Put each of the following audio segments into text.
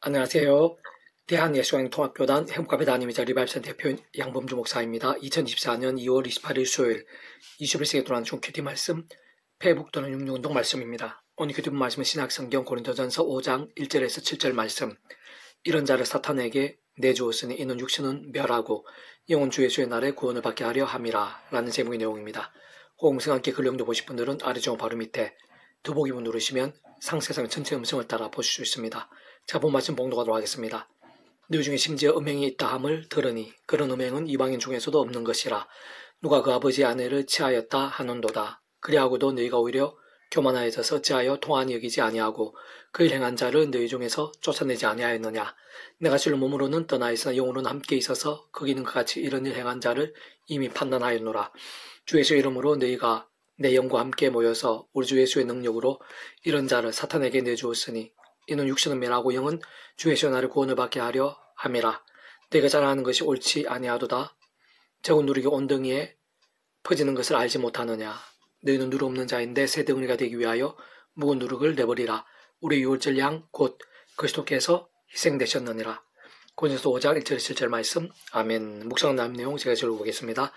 안녕하세요. 대한예수행통합교단 행복카페 담임이자 리바입센터 대표 양범주 목사입니다. 2024년 2월 28일 수요일 21세기 동안 중 큐티 말씀 페북 또는 육류운동 말씀입니다. 오늘 큐티 말씀은 신약성경 고린도전서 5장 1절에서 7절 말씀. 이런 자를 사탄에게 내주었으니 이는 육신은 멸하고 영혼 주 예수의 날에 구원을 받게 하려 함이라 라는 제목의 내용입니다. 호응성 함께 글 영도 보실 분들은 아래쪽 바로 밑에 더보기문 누르시면 상세상 전체 음성을 따라 보실 수 있습니다. 자, 본 말씀 봉독하도록 하겠습니다. 너희 중에 심지어 음행이 있다함을 들으니 그런 음행은 이방인 중에서도 없는 것이라. 누가 그 아버지의 아내를 취하였다 하는도다. 그리하고도 너희가 오히려 교만하여져서 어찌하여 통한이 여기지 아니하고 그 일 행한 자를 너희 중에서 쫓아내지 아니하였느냐. 내가 실로 몸으로는 떠나 있으나 영으로는 함께 있어서 거기는 그같이 이런 일 행한 자를 이미 판단하였노라. 주 예수의 이름으로 너희가 내 영과 함께 모여서 우리 주 예수의 능력으로 이런 자를 사탄에게 내주었으니 이는 육신은 멸하고 영은 주 예수의 날에 구원을 받게 하려 함이라. 너희가 자라하는 것이 옳지 아니하도다. 적은 누룩이 온덩이에 퍼지는 것을 알지 못하느냐. 너희는 누룩 없는 자인데 새 덩어리가 되기 위하여 묵은 누룩을 내버리라. 우리 유월절 양 곧 그리스도께서 희생되셨느니라. 고린도서 5장 1절 7절 말씀. 아멘. 묵상한 다음 내용 제가 읽어보겠습니다.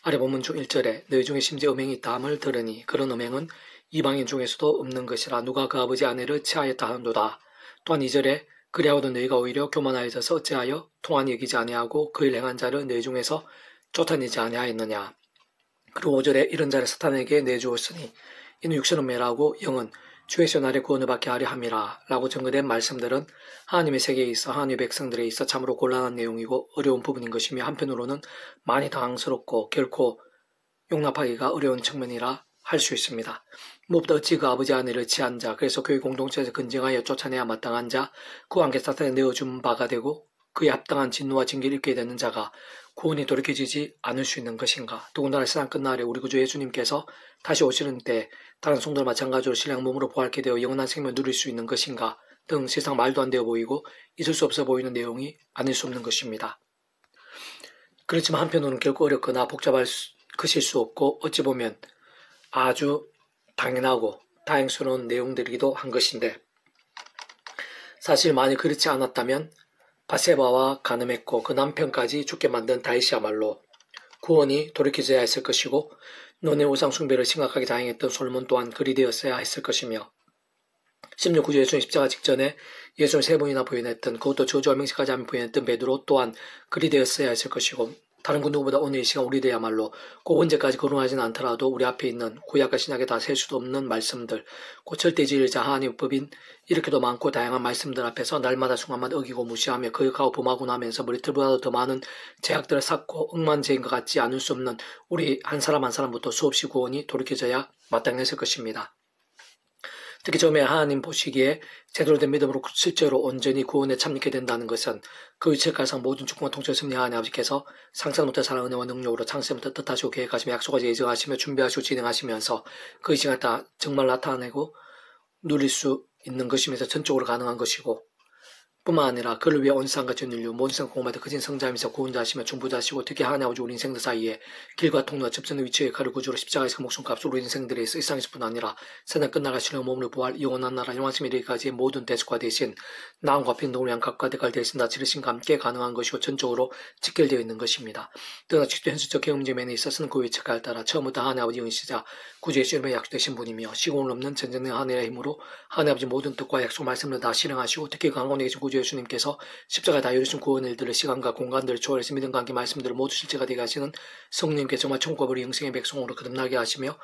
아래 본문 중 1절에 너희 중에 심지어 음행이 있다함을 들으니 그런 음행은 이방인 중에서도 없는 것이라. 누가 그 아버지 아내를 취하였다 하는도다. 또한 2절에 그리하고도 너희가 오히려 교만하여져서 어찌하여 통한이 여기지 아니하고 그 일 행한 자를 너희 중에서 쫓아내지 아니하였느냐. 그리고 5절에 이런 자를 사탄에게 내주었으니 이는 육신은 멸하고 영은 주 예수의 날에 구원을 받게 하려 함이라 라고 전거된 말씀들은 하나님의 세계에 있어 하나님의 백성들에 있어 참으로 곤란한 내용이고 어려운 부분인 것이며 한편으로는 많이 당황스럽고 결코 용납하기가 어려운 측면이라 할 수 있습니다. 무엇보다 어찌 그 아버지 아내를 취한 자, 그래서 교회 공동체에서 근정하여 쫓아내야 마땅한 자, 그와 함께 사탄에 내어준 바가 되고 그에 합당한 진노와 징계를 입게 되는 자가 구원이 돌이켜지지 않을 수 있는 것인가. 더군다나 세상 끝날에 우리 구주 예수님께서 다시 오시는 때 다른 성도와 마찬가지로 신랑 몸으로 부활케 되어 영원한 생명을 누릴 수 있는 것인가 등 세상 말도 안 되어 보이고 있을 수 없어 보이는 내용이 아닐 수 없는 것입니다. 그렇지만 한편으로는 결코 어렵거나 복잡할 것일 수 없고 어찌 보면 아주 당연하고 다행스러운 내용들이기도 한 것인데, 사실 만일 그렇지 않았다면 바세바와 간음했고 그 남편까지 죽게 만든 다윗이야말로 구원이 돌이켜져야 했을 것이고 논의 우상 숭배를 심각하게 자행했던 솔몬 또한 그리 되었어야 했을 것이며, 심지어 구주 예수님 십자가 직전에 예수를 3번이나 부인했던, 그것도 저주와 명시까지 하며 부인했던 베드로 또한 그리 되었어야 했을 것이고, 다른 그 누구보다 오늘 이 시간 우리들야말로 꼭 언제까지 거론하지는 않더라도 우리 앞에 있는 구약과 신약에 다 셀 수도 없는 말씀들, 곧 절대지일자 하나님의 법인 이렇게도 많고 다양한 말씀들 앞에서 날마다 순간마다 어기고 무시하며 거역하고 범하고 나면서 머리털보다도 더 많은 제약들을 쌓고 억만제인 것 같지 않을 수 없는 우리 한 사람 한 사람부터 수없이 구원이 돌이켜져야 마땅했을 것입니다. 특히 처음에 하나님 보시기에 제대로 된 믿음으로 실제로 온전히 구원에 참여하게 된다는 것은 그 위치까지 모든 축복과 통치를 승리하는 아버지께서 상상 못한 사랑 은혜와 능력으로 창세부터 뜻하시고 계획하시며 약속하시 예정하시며 준비하시고 진행하시면서 그 시간 다 정말 나타내고 누릴 수 있는 것이면서 전적으로 가능한 것이고, 뿐만 아니라 그를 위해 온 세상과 전 인류 모든 생 공마다 거진 성자이면서 구원자시며 중보자시고 특히 하나님 아버지 우리 인생들 사이에 길과 통로와 접선의 위치의 칼을 구주로 십자가에서 그 목숨값으로 우리 인생들에 있어 일상에서뿐 아니라 세상 끝나가 신의 몸으로 부활 영원한 나라 영원하심 이르기까지의 모든 대속과 대신 나음과 평등을 위한 각과 대가를 대신 다 치르신과 함께 가능한 것이고 전적으로 직결되어 있는 것입니다. 그러나 직접 현실적 경험적 면에 있어서는 그 위치까지 따라 처음부터 하나님 아버지 은시자 구주 예수 이름에 약속되신 분이며 시공을 넘는 전쟁의 하늘의 힘으로 하나님 아버지 모든 뜻과 약속 말씀을 다 실행하시고 특히 강권에 계신 구주 예수님께서 십자가에 다 이루신 구원 일들을 시간과 공간들을 초월해서 믿음과 함께 말씀들을 모두 실제가 되게 하시는 성령님께 정말 천국과 우리 영생의 백성으로 거듭나게 하시며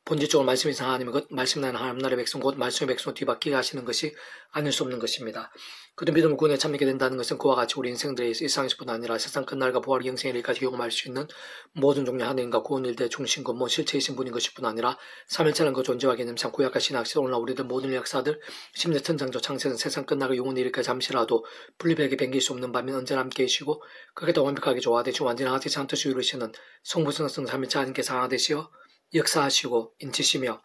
본질적으로 말씀 이상 하나님의 것, 말씀 나는 하나님 나라의 백성, 곧 말씀의 백성으로 뒤바뀌게 하시는 것이 아닐 수 없는 것입니다. 그도 믿음을 구원에 참여하게 된다는 것은 그와 같이 우리 인생들의 일상에서뿐 아니라 세상 끝날과 부활의 영생의 일까지 경험할 수 있는 모든 종류의 하나님과 구원 일들의 중심 근본 실체이신 분인 것일 뿐 아니라 삼일체라는 그 존재와 개념상 구약과 신학시 오늘날 우리들 모든 역사들 심지어 천장조 창세는 세상 끝나고 영혼의 일까지 잠시라도 분리되게 변길 수 없는 반면 언제나 함께 계시고 그게 더 완벽하게 조화되시고 완전하지 않듯이 이루시는 성부성성 삼일체 하나님께서 하나 되시어 역사하시고 인치시며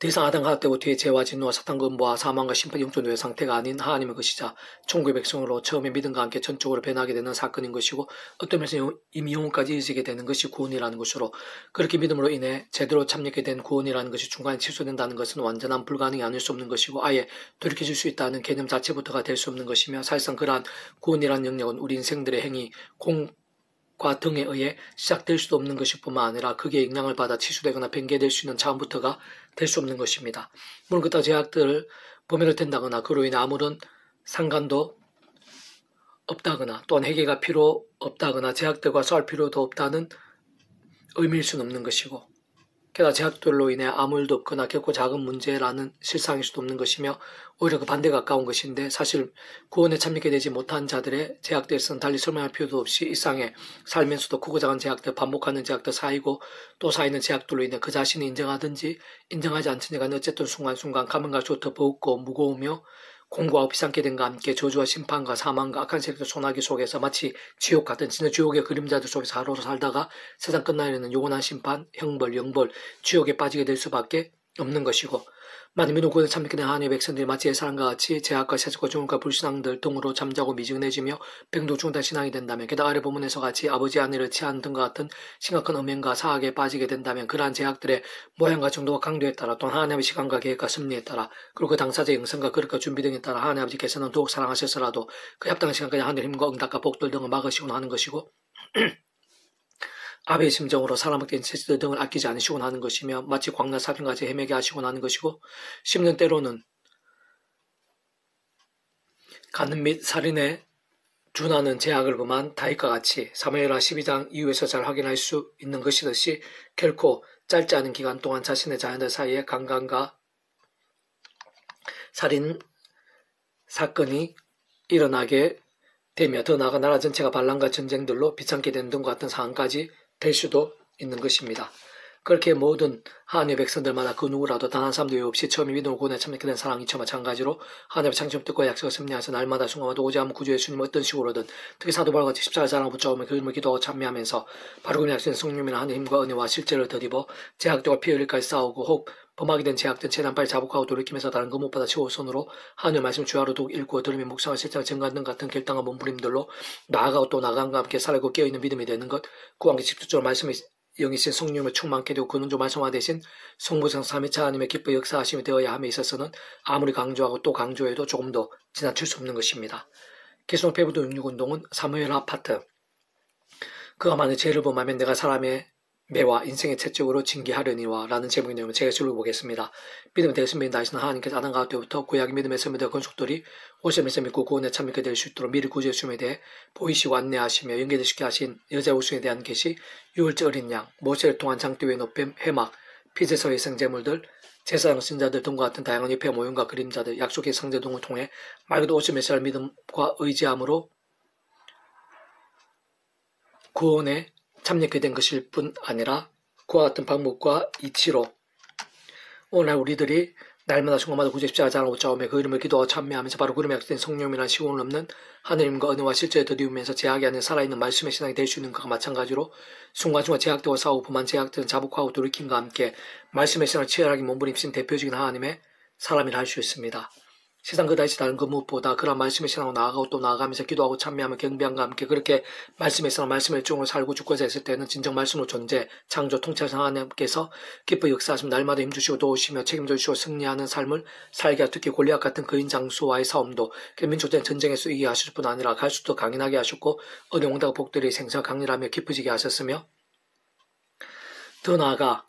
더 이상 아담과 때고 뒤에 죄와 진노와 사탄과 음보와 사망과 심판이 영존되어 상태가 아닌 하나님의 것이자 천국의 백성으로 처음에 믿음과 함께 전적으로 변하게 되는 사건인 것이고 어떤 면에서 이미 영혼까지 이어지게 되는 것이 구원이라는 것으로 그렇게 믿음으로 인해 제대로 참여하게 된 구원이라는 것이 중간에 취소된다는 것은 완전한 불가능이 아닐 수 없는 것이고 아예 돌이켜질 수 있다는 개념 자체부터가 될 수 없는 것이며 사실상 그러한 구원이라는 영역은 우리 인생들의 행위, 과 등에 의해 시작될 수도 없는 것일 뿐만 아니라 그게 영향을 받아 취소되거나 변개될 수 있는 차원부터가 될 수 없는 것입니다. 물론 그따 제약들을 범해를 된다거나 그로 인해 아무런 상관도 없다거나 또한 회개가 필요 없다거나 제약들과 싸울 필요도 없다는 의미일 수는 없는 것이고 게다가 제약들로 인해 아무 일도 없거나 결코 작은 문제라는 실상일 수도 없는 것이며 오히려 그 반대에 가까운 것인데 사실 구원에 참여하게 되지 못한 자들의 제약들에서는 달리 설명할 필요도 없이 일상에 살면서도 크고 작은 제약들, 반복하는 제약들 쌓이고 또 쌓이는 제약들로 인해 그 자신이 인정하든지 인정하지 않든지 간에 어쨌든 순간순간 가면 갈수록 더 버겁고 무거우며 공고하고 비상게 된과 함께 저주와 심판과 사망과 악한 세력들 소나기 속에서 마치 지옥 같은 진짜 지옥의 그림자들 속에서 하루로 살다가 세상 끝나려는 영원한 심판, 형벌, 영벌, 지옥에 빠지게 될 수밖에 없는 것이고 만일 믿음 구원에 참여하게 된 하나님의 백성들이 마치 옛사람과 같이 죄악과 세속과 종과 불신앙들 등으로 잠자고 미지근해지며 병도 중단 신앙이 된다면 게다가 아래 부분에서 같이 아버지 아내를 취한 등과 같은 심각한 음행과 사악에 빠지게 된다면 그러한 죄악들의 모양과 정도와 강도에 따라 또한 하나님의 시간과 계획과 섭리에 따라 그리고 그 당사자의 영성과 그릇과 준비 등에 따라 하나님 아버지께서는 더욱 사랑하셨으라도 그 합당한 시간까지 하늘의 힘과 응답과 복들 등을 막으시곤 하는 것이고 아베의 심정으로 사람에게 채찍들 등을 아끼지 않으시곤 하는 것이며 마치 광야 사fin까지 헤매게 하시곤 하는 것이고 심는 때로는 간음 및 살인에 준하는 제약을 범한 다윗과 같이 사무엘하 12장 이후에서 잘 확인할 수 있는 것이듯이 결코 짧지 않은 기간 동안 자신의 자녀들 사이에 강간과 살인 사건이 일어나게 되며 더 나아가 나라 전체가 반란과 전쟁들로 비참게 되는 등과 같은 상황까지 될 수도 있는 것입니다. 그렇게 모든 하나님의 백성들마다 그 누구라도 단 한 사람도 없이 처음에 믿음을 구원에 참여하게 된 사랑이 처 마찬가지로 하나님의 창조적 뜻과 약속을 섭리하면서 날마다 순간마다 오지 않은 구주의 예수님을 어떤 식으로든 특히 사도 바울과 같이 십자가를 자랑하고 붙잡으며 그 이름을 기도하고 참여하면서 바로 그 약속된 성령이나 하나님의 힘과 은혜와 실제를 덧입어 제약들과 피 흘릴까지 싸우고 혹 범하게 된 제약들 최대한 빨리 자복하고 돌이키면서 다른 그 무엇보다 최우선으로 하나님의 말씀 주야로 독 읽고 들으며 묵상을 실장 증거하는 등 같은 결단과 몸부림들로 나아가고 또 나아감과 함께 살고 깨어있는 믿음이 되는 것 그와 함께 집중적으로 말씀의 영이신 성령을 충만케 되고 그는 좀 말씀화 대신 성부성 삼위차 하나님의 기뻐 역사하심이 되어야 함에 있어서는 아무리 강조하고 또 강조해도 조금 더 지나칠 수 없는 것입니다. 계속 배부도 66운동은 사무엘하 파트 그가 만일 죄를 범하면 내가 사람의 매와 인생의 채찍으로 징계하려니와 라는 제목의 내용을 제가 읽어보겠습니다. 믿음의 대승민 다시는 하나님께서 아담 가을 때부터 구약의 믿음의 선배들 건축들이 오심에서 믿고 구원에 참여하게 될 수 있도록 미리 구주의 수에 대해 보이시고 안내하시며 연계되시게 하신 여자 우승에 대한 계시, 유월절 어린 양, 모세를 통한 장대 위의 노뱀, 해막, 피제서 예생 제물들, 제사장 신자들 등과 같은 다양한 옆에 모형과 그림자들, 약속의 성제 등을 통해 말 그대로 오심의 살 믿음과 의지함으로 구원에 참여하게 된 것일 뿐 아니라 그와 같은 방법과 이치로 오늘날 우리들이 날마다 순간마다 구주 십자가 자랑하고 싸우며 그 이름을 기도하고 참여하면서 바로 그 이름에 약속된 성령이라는 시공을 넘는 하느님과 은혜와 실제에 더디우면서 제약이 아닌 살아있는 말씀의 신앙이 될 수 있는 것과 마찬가지로 순간순간 제약들과 싸우고 범한 제약들은 자복하고 돌이킴과 함께 말씀의 신앙을 치열하게 몸부림친 대표적인 하나님의 사람이라 할 수 있습니다. 세상 그다지 다른 그 무엇보다 그런 말씀의 신앙으로 나아가고 또 나아가면서 기도하고 참여하며 경배함과 함께 그렇게 말씀의 신앙, 말씀의 종으로 살고 죽고자 했을 때는 진정 말씀으로 존재, 창조, 통치하신 하나님께서 기뻐 역사하시며 날마다 힘주시고 도우시며 책임져 주시고 승리하는 삶을 살게 하고 특히 골리앗 같은 그인 장수와의 싸움도 민족된 전쟁에서 이기게 하실 뿐 아니라 갈수록 강인하게 하셨고 은혜 응답과 복들이 생사 강렬하며 깊어지게 하셨으며 더 나아가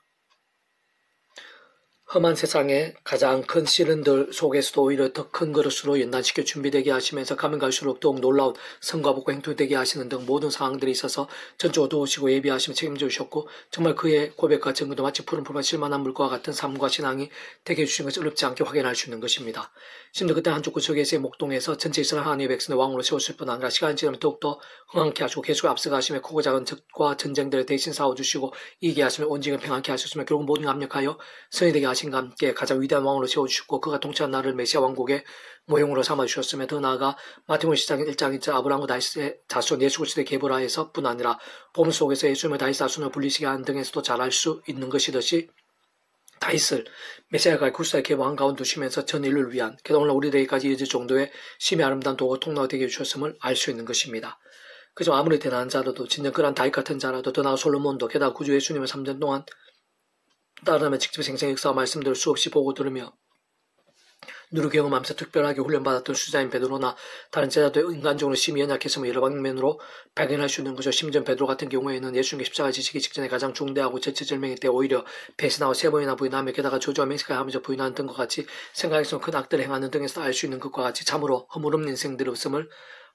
험한 세상의 가장 큰 시련들 속에서도 오히려 더 큰 그릇으로 연단시켜 준비되게 하시면서 가면 갈수록 더욱 놀라운 성과 복과 행통되게 하시는 등 모든 상황들이 있어서 전적으로 도우시고 예비하시며 책임져 주셨고 정말 그의 고백과 증거도 마치 푸른 풀만 실만한 물과 같은 삶과 신앙이 되게 해주신 것을 어렵지 않게 확인할 수 있는 것입니다. 심지어 그때 한쪽 구석에서의 목동에서 전체 이스라엘 하나님의 백성의 왕으로 세웠을 뿐 아니라 시간이 지나면 더욱더 흥황케 하시고 계속 앞서가시며 크고 작은 적과 전쟁들을 대신 싸워주시고 이기게 하시며 온전히 평안케 하셨으며 결국 모든 압력하여 선이 되게 하신과 함께 가장 위대한 왕으로 세워주셨고 그가 통치한 나를 메시아 왕국의 모형으로 삼아주셨으며 더 나아가 마태복음 10장 1장 1절 아브라함과 다윗의 자손 예수 그리스도의 계보라에서 뿐 아니라 복음 속에서 예수님의 다윗 자손을 불리시게 하는 등에서도 잘 알 수 있는 것이듯이 다윗을 메시아가 굴사의 계보한 가운데 두시면서 전 인류를 위한 게다가 오늘 우리들에게까지 이어질 정도의 심히 아름다운 도구 통로가 되게 해주셨음을 알 수 있는 것입니다. 그저 아무리 대단한 자라도 진정 그런 다윗 같은 자라도 더 나아 솔로몬도 게다가 구주 예수님을 3년 동안 따르며 직접 생생히 역사와 말씀들을 수없이 보고 들으며 누르 경험하면서 특별하게 훈련받았던 수자인 베드로나 다른 제자도 인간적으로 심히 연약했음을 여러 방면으로 발견할 수 있는 거죠. 심지어 베드로 같은 경우에는 예수님께 십자가 지시기 직전에 가장 중대하고 절체절명일 때 오히려 배신하고 3번이나 부인하며 게다가 조조와 맹세하면서 부인하는 등과 같이 생각에서 큰 악들을 행하는 등에서 알 수 있는 것과 같이 참으로 허물없는 인생들이 없음을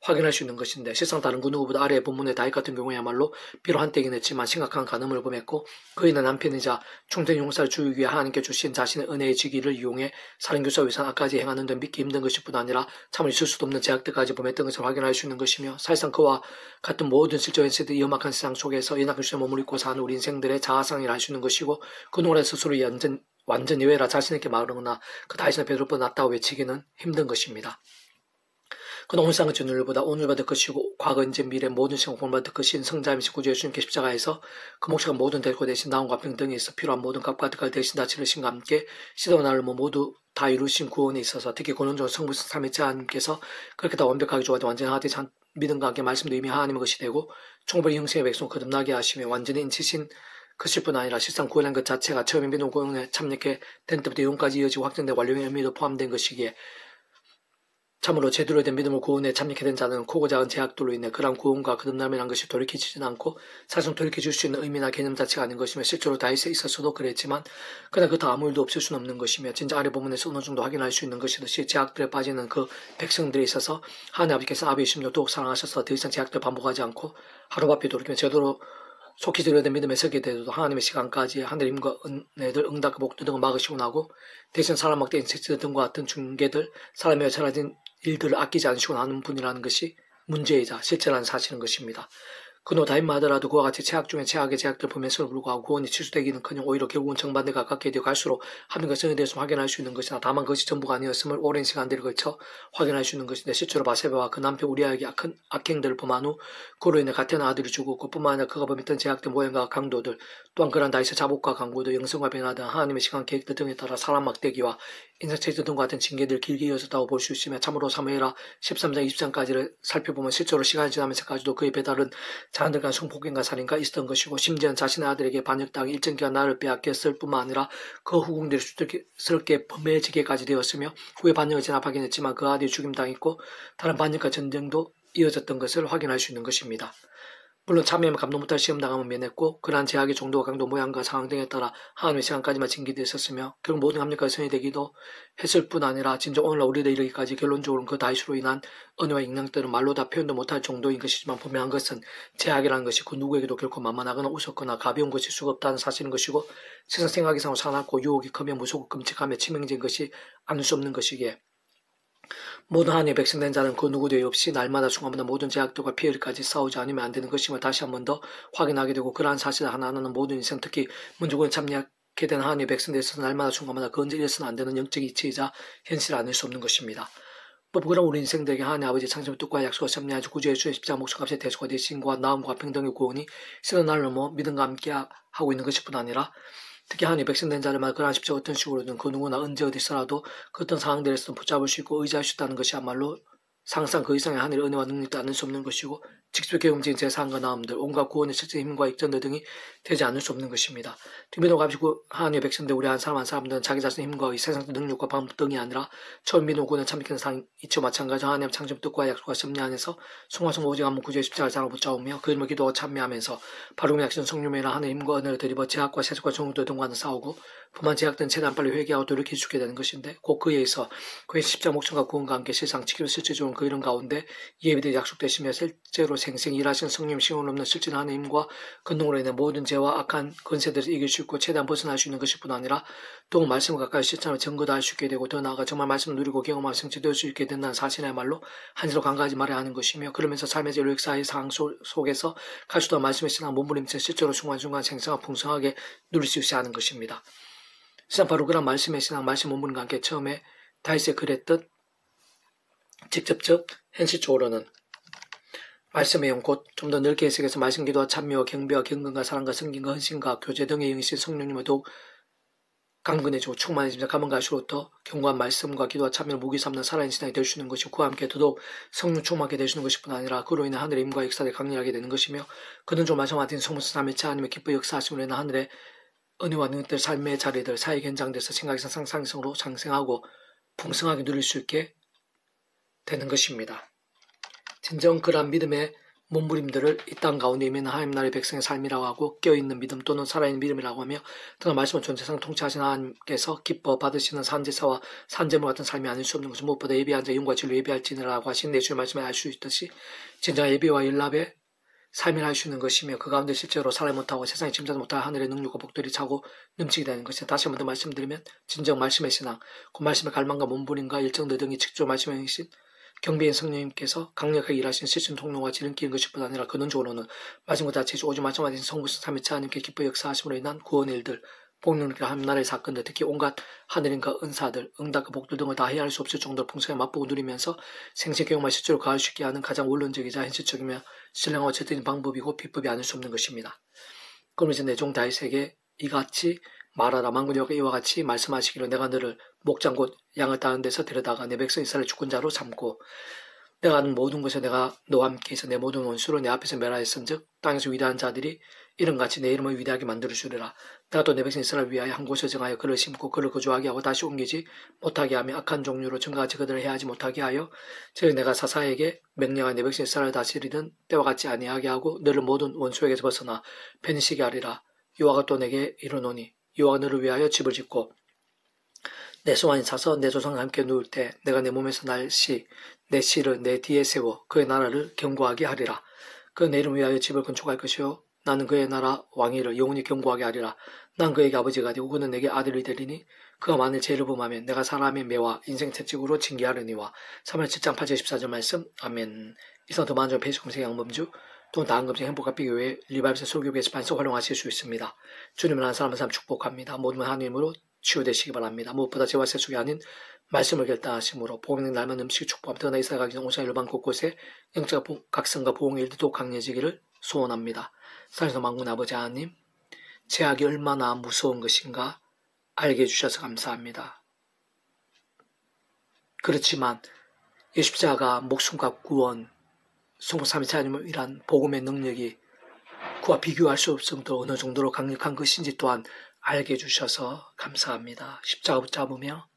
확인할 수 있는 것인데 실상 다른 그 누구보다 아래의 본문의 다윗 같은 경우야말로 비록 한때이긴 했지만 심각한 간음을 범했고 그이는 남편이자 충성 용사를 주기 위해 하나님께 주신 자신의 은혜의 직위를 이용해 살인교사 위산 악까지 행하는 등 믿기 힘든 것일 뿐 아니라 참을 있을 수도 없는 제약들까지 범했던 것을 확인할 수 있는 것이며 사실상 그와 같은 모든 실존 세대 험악한 세상 속에서 연약한 수에 머무르고 사는 우리 인생들의 자아상을 알 수 있는 것이고 그 노래 스스로 완전 예외라 자신에게 말하거나 그 다윗의 베드로보다 낫다고 외치기는 힘든 것입니다. 그는 온 세상의 전율보다 오늘 받을 것이고 과거 현재 미래 모든 시간 공받을 것인 성자이신 구주 예수님께 십자가에서 그 목자가 모든 대고 대신 나온과 병등에 있어 필요한 모든 값과 득을 대신 다 치르신과 함께 시대와 나를 모두 다 이루신 구원에 있어서 특히 근원적으로 성부신 삼위체 하나님께서 그렇게 다 완벽하게 조화되 완전하되 믿음과 함께 말씀도 이미 하나님의 것이 되고 총벌이 형생의 백성 거듭나게 하시며 완전히 인치신 그것일 뿐 아니라 실상 구원한 것 자체가 처음에 믿음 구원에 참여케 된 때부터 영까지 이어지고 확정된 완료의 의미도 포함된 것이기에 참으로 제대로 된 믿음을 구원에 참여하게 된 자는 크고 작은 제약들로 인해 그러한 구원과 거듭남이라는 것이 돌이키지는 않고 사실 돌이켜줄 수 있는 의미나 개념 자체가 아닌 것이며 실제로 다윗에 있어서도 그랬지만 그러나 그것도 아무 일도 없을 수는 없는 것이며 진짜 아래 부분에서 어느 정도 확인할 수 있는 것이듯이 제약들에 빠지는 그 백성들에 있어서 하나님 아버지께서 아비의 심령 더욱 사랑하셔서 더 이상 제약들 반복하지 않고 하루바삐 돌이키며 제대로 속히 들여된 믿음에 서게 되어도 하나님의 시간까지 하늘의 힘과 은혜들 응답과 복도 등을 막으시고 나고 대신 사람 막대 인섹트 등과 같은 중개들 사람의 여차라진 일들을 아끼지 않으시고 나는 분이라는 것이 문제이자 실제라는 사실인 것입니다. 그노 다윗만 하더라도 그와 같이 최악 중에 최악의 제약들 범했음을 불구하고 구원이 취소되기는커녕 오히려 결국은 정반대 가깝게 되어 갈수록 하나님과 성에 대해서 확인할 수 있는 것이나 다만 그것이 전부가 아니었음을 오랜 시간들을 걸쳐 확인할 수 있는 것인데 실제로 바세바와 그 남편 우리아에게 악행들을 범한 후 그로 인해 같은 아들이 죽고 그뿐만 아니라 그가 범했던 제약들 모양과 강도들 또한 그런 다윗의 자복과 강구도 영성과 변화 등 하나님의 시간 계획들 등에 따라 사람 막대기와 인사체제 등과 같은 징계들 길게 이어졌다고 볼 수 있으며 참으로 사무엘하 13장 20장까지를 살펴보면 실제로 시간이 지나면서까지도 그의 배달은 자녀들 간 성폭행과 살인가 있었던 것이고 심지어는 자신의 아들에게 반역당해 일정 기간 나를 빼앗겼을 뿐만 아니라 그 후궁들이 수들스럽게 범해지게까지 되었으며 후에 반역을 진압하긴 했지만 그 아들이 죽임당했고 다른 반역과 전쟁도 이어졌던 것을 확인할 수 있는 것입니다. 물론 참여하면 감동 못할 시험당함은 면했고 그러한 제약의 정도와 강도 모양과 상황 등에 따라 하나님의 시간까지만 징계되어 있었으며 결국 모든 합력까지 성취되기도 했을 뿐 아니라 진짜 오늘날 우리들 이르기까지 결론적으로는 그 다윗으로 인한 은혜와 영향들은 말로 다 표현도 못할 정도인 것이지만 분명한 것은 제약이라는 것이 그 누구에게도 결코 만만하거나 우습거나 가벼운 것일 수가 없다는 사실인 것이고 세상 생각이상으로 사납고 유혹이 크며 무섭고 끔찍하며 치명적인 것이 아닐 수 없는 것이기에 모든 하나님의 백성된 자는 그 누구도 없이 날마다 순간마다 모든 제약들과 피해까지 싸우지 않으면 안 되는 것임을 다시 한 번 더 확인하게 되고 그러한 사실 하나하나는 모든 인생 특히 문제구에 참여하게 된 하나님의 백성들에 있어서 날마다 순간마다 그 언제 잃어서는 안 되는 영적 이치이자 현실을 아닐 수 없는 것입니다. 그런 우리 인생들에게 하나님 아버지 창조의 뜻과 약속을 섭리하지 구주 예수의 십자가 목숨값의 대속과 대신과 나음과 평등의 구원이 시는 날로 믿음과 함께 하고 있는 것일 뿐 아니라 특히 하나님의 백성된 자들만 그러한 십자가 어떤 식으로든 그 누구나 언제 어디서라도 그 어떤 상황들에서도 붙잡을 수 있고 의지할 수 있다는 것이야말로 상상 그 이상의 하늘의 은혜와 능력도 않을 수 없는 것이고 직접 경험적인 제사함과 나음들 온갖 구원의 실제 힘과 익전들 등이 되지 않을 수 없는 것입니다. 믿음을 가지고 하나님의 백성들 우리 한 사람 한 사람들은 자기 자신의 힘과 이 세상의 능력과 방법 등이 아니라 처음 믿음 구원을 참여하는 상황 이치와 마찬가지 하나님 창조 뜻과 약속과 섭리 안에서 송화성 오직 한번 구주의 십자가를 사랑 붙잡으며 그 이름을 기도하고 참여하면서 바로 약신 성령이라 하나님의 힘과 은혜를 드리고 제약과 세속과 정욕도 등과는 싸우고 그만 제약된 최대한 빨리 회개하고 돌이켜주게 되는 것인데 곧 그에 의해서 그의 십자가 목숨과 구원과 함께 세상 지키며 실제적으로 그 이름 가운데 예비되어 약속되시며 실제로 생생히 일하시는 성령 시온을 없는 실질한 하나님과 근동으로 인해 모든 죄와 악한 권세들을 이길 수 있고 최대한 벗어날 수 있는 것일 뿐 아니라 또 말씀을 가까이 실천하며 증거도 할 수 있게 되고 더 나아가 정말 말씀을 누리고 경험하며 성취될 수 있게 된다는 사실이야말로 한시로 간과하지 말아야 하는 것이며 그러면서 삶의 역사의 상황 속에서 갈 수도 말씀의 신앙 몸부림쳐 실제로 순간순간 생생하고 풍성하게 누릴 수 있어야 하는 것입니다. 실상 바로 그런 말씀의 신앙 말씀 몸부림과 함께 처음에 다윗의 그랬듯 직접적 현실적으로는 말씀의 영 곧 좀 더 넓게 해석해서 말씀 기도와 찬미와 경배와 경건과 사랑과 성김과 헌신과 교제 등의 영이신 성령님을 더욱 강건해지고 충만해지면서 가면 갈수록 더 견고한 말씀과 기도와 참여를 무기 삼는 살아있는 신앙이 될 수 있는 것이고 그와 함께 더더욱 성령 충만하게 되시는 것일 뿐 아니라 그로 인해 하늘의 임과 역사를 강렬하게 되는 것이며 그는 좀 말씀하신 성부스 삼일체 하나님의 기뻐 역사하심으로 인해 하늘의 은혜와 능력들 삶의 자리들 사회 현장돼서 생각에서 상상성으로 상생하고 풍성하게 누릴 수 있게 되는 것입니다. 진정 그러한 믿음의 몸부림들을 이 땅 가운데 임하는 하나님 나라의 백성의 삶이라고 하고 껴있는 믿음 또는 살아있는 믿음이라고 하며 그가 말씀을 전세상 통치하신 하나님께서 기뻐 받으시는 산제사와 산제물 같은 삶이 아닐 수 없는 것은 무엇보다 예비한 자 영과 진리로 예비할지니라고 하신 예수의 말씀에 알 수 있듯이 진정 예비와 일납의 삶을 할 수 있는 것이며 그 가운데 실제로 살아 못하고 세상에 짐작도 못할 하늘의 능력과 복들이 차고 넘치게 되는 것이다. 다시 한 번 더 말씀드리면 진정 말씀의 신앙, 그 말씀의 갈망과 몸부림과 일정들 등이 직접 말씀에 행신 경배인 성령님께서 강력하게 일하신 실신 통로와 지름길인 것일 뿐 아니라 근원적으로는 말씀과 자체죠. 오직 말씀하신 성부스 삼위체 하나님께 기뻐 역사하심으로 인한 구원의 일들, 복능과 하나님 나라의 사건들, 특히 온갖 하늘인과 은사들, 응답과 복들 등을 다 헤아릴 수 없을 정도로 풍성하게 맛보고 누리면서 생생경험과 실제로 가할 수 있게 하는 가장 원론적이자 현실적이며 신령하고 절대적인 방법이고 비법이 아닐 수 없는 것입니다. 그러면 이제 내 종 다윗에게 이같이 말하라. 만군의 여호와가 이와 같이 말씀하시기를 내가 너를 목장 곧 양을 따는 데서 데려다가 내 백성 이스라엘 주권자로 삼고 내가 하는 모든 것에 내가 너와 함께 있어 내 모든 원수로 내 앞에서 멸하였은즉 땅에서 위대한 자들이 이름같이 내 이름을 위대하게 만들어주리라. 내가 또 내 백성 이스라엘 위하여 한 곳을 정하여 그를 심고 그를 거주하게 하고 다시 옮기지 못하게 하며 악한 종류로 전같이 그들을 해하지 못하게 하여 즉 내가 사사에게 명령하여 내 백성 이스라엘 다스리던 때와 같이 아니하게 하고 너를 모든 원수에게서 벗어나 편히 쉬게 하리라. 여호와가 또 내게 이르노니 여호와가 너를 위하여 집을 짓고 내 소환이 차서 내 조상과 함께 누울 때 내가 내 몸에서 날 씨, 내 씨를 내 뒤에 세워 그의 나라를 견고하게 하리라. 그 내 이름 위하여 집을 건축할 것이요 나는 그의 나라 왕위를 영원히 견고하게 하리라. 난 그에게 아버지가 되고 그는 내게 아들이 되리니 그가 만일 죄를 범하면 내가 사람의 매와 인생 채찍으로 징계하려니와 3월 7장 8절 14절 말씀 아멘. 이상 더 많은 페이스 검색 양범주 또는 다음 검색 행복합비교회 리바이브스 설교 게시판에서 활용하실 수 있습니다. 주님을 아는 사람 한 사람 축복합니다. 모든 하나님으로 치유되시기 바랍니다. 무엇보다 죄와 세속이 아닌 말씀을 결단하심으로 복음의 날만 음식을 축복합니다. 그러나 이스라엘 가기 전 온산 일반 곳곳에 영적 각성과 보응의 일도 강해지기를 소원합니다. 살아서 만군 아버지 하나님, 죄악이 얼마나 무서운 것인가 알게 해주셔서 감사합니다. 그렇지만 예수자가 목숨과 구원, 성부 삼위체 하나님이란 복음의 능력이 그와 비교할 수 없을 정도로 어느 정도로 강력한 것인지 또한 알게 해주셔서 감사합니다. 십자가 붙잡으며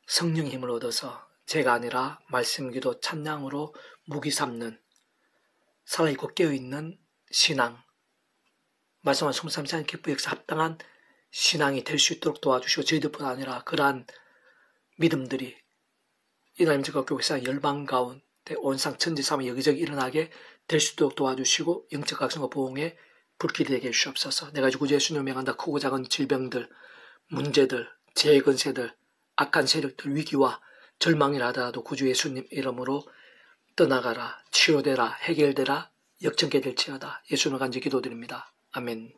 성령의 힘을 얻어서 제가 아니라 말씀, 기도, 찬양으로 무기 삼는 살아있고 깨어있는 신앙, 말씀한 성부 삼위체 하나님 기뻐 역사 합당한 신앙이 될 수 있도록 도와주시고 저희들뿐 아니라 그러한 믿음들이 이 하나님 제국교회사 열방 가운데 온상 천지삼위 여기저기 일어나게 될 수 있도록 도와주시고 영적 각성과 보응에 불길이 되게 해주시옵소서. 내가 구주 예수님을 명한다. 크고 작은 질병들, 문제들, 재건세들, 악한 세력들, 위기와 절망이라 하더라도 구주 예수님 이름으로 떠나가라, 치유되라, 해결되라, 역전케 될지어다. 예수님을 간절히 기도드립니다. 아멘.